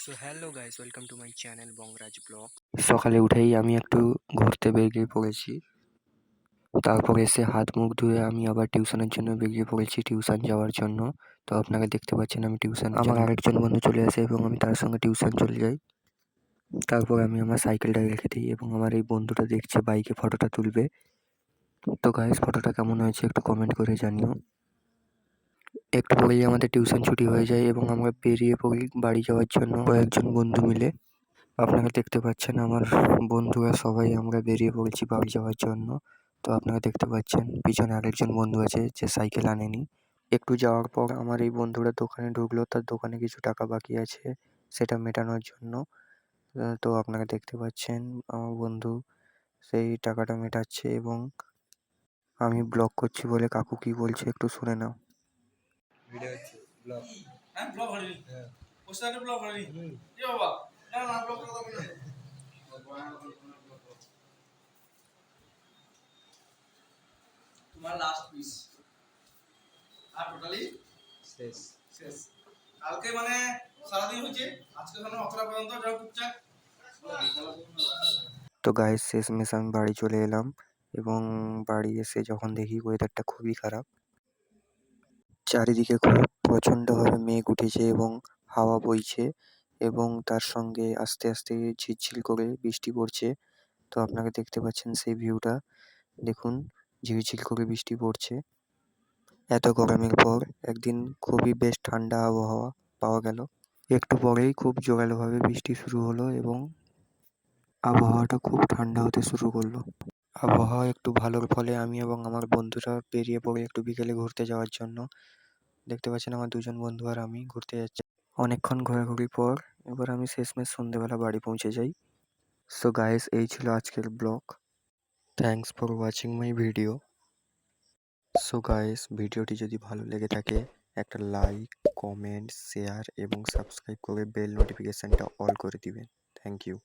So hello guys, welcome to my channel Bongraj blog. সকালে উঠেই আমি একটু ঘুরতে বেরিয়ে পড়েছি। তারপর এসে হাত মুখ ধুয়ে আমি আবার টিউশনের জন্য বেরিয়ে পড়েছি, টিউশন যাওয়ার জন্য। তো আপনারা দেখতে পাচ্ছেন আমি টিউশন, আমার আরেকজন বন্ধু চলে আসে এবং আমি তার সঙ্গে টিউশন চলে যাই। তারপর আমি আমার সাইকেলটা রেখে দিই এবং আমার এই বন্ধুটা দেখছে বাইকে ফটোটা তুলবে। তো গাইস, ফটোটা কেমন হয়েছে একটু কমেন্ট করে জানিও। একটু পরেই আমাদের টিউশন ছুটি হয়ে যায় এবং আমরা বেরিয়ে পড়ি বাড়ি যাওয়ার জন্য কয়েকজন বন্ধু মিলে। আপনারা দেখতে পাচ্ছেন আমার বন্ধুরা সবাই আমরা বেরিয়ে পড়েছি বাড়ি যাওয়ার জন্য। তো আপনারা দেখতে পাচ্ছেন পিছনে আরেকজন বন্ধু আছে যে সাইকেল আনেনি। একটু যাওয়ার পর আমার এই বন্ধুরা দোকানে ঢুকলো, তার দোকানে কিছু টাকা বাকি আছে সেটা মেটানোর জন্য। তো আপনারা দেখতে পাচ্ছেন আমার বন্ধু সেই টাকাটা মেটাচ্ছে এবং আমি ব্লগ করছি বলে কাকু কি বলছে একটু শুনে নাও। ভিডিও হচ্ছে ব্লগ। হ্যাঁ ব্লগ হয়নি। হ্যাঁ পোস্টারে ব্লগ হয়নি। কি বাবা না না ব্লগ করা দরকার নেই। তোমার লাস্ট পিস আর টোটালি শেষ শেষ। কালকে মানে সারাদিন হচ্ছে, আজকে ধরো অতটা পর্যন্ত যাও টুকটাক। তো গাইস, শেষমেশ আমি বাড়ি চলে এলাম এবং বাড়ি এসে যখন দেখি ওয়েদারটা খুবই খারাপ। চারিদিকে খুব প্রচণ্ডভাবে মেঘ উঠেছে এবং হাওয়া বইছে এবং তার সঙ্গে আস্তে আস্তে ঝিরঝির করে বৃষ্টি পড়ছে। তো আপনারা দেখতে পাচ্ছেন সেই ভিউটা, দেখুন ঝিরঝির করে বৃষ্টি পড়ছে। এত গরমের পর একদিন খুবই বেশ ঠান্ডা আবহাওয়া পাওয়া গেল। একটু পরেই খুব জোরালোভাবে বৃষ্টি শুরু হলো এবং আবহাওয়াটা খুব ঠান্ডা হতে শুরু করলো। আবহাওয়া একটু ভালোর ফলে আমি এবং আমার বন্ধুরা বেরিয়ে পড়ি একটু বিকেলে ঘুরতে যাওয়ার জন্য। দেখতে পাচ্ছেন আমার দুজন বন্ধু আর আমি ঘুরতে যাচ্ছি। অনেকক্ষণ ঘোরাঘুরির পর এবার আমি শেষমেশ সন্ধ্যেবেলা বাড়ি পৌঁছে যাই। সো গাইস, এই ছিল আজকের blog. Thanks for watching my video. So guys, ভিডিওটি যদি ভালো লেগে থাকে একটা লাইক, কমেন্ট, শেয়ার এবং সাবস্ক্রাইব করে বেল নোটিফিকেশানটা অল করে দিবেন। Thank you.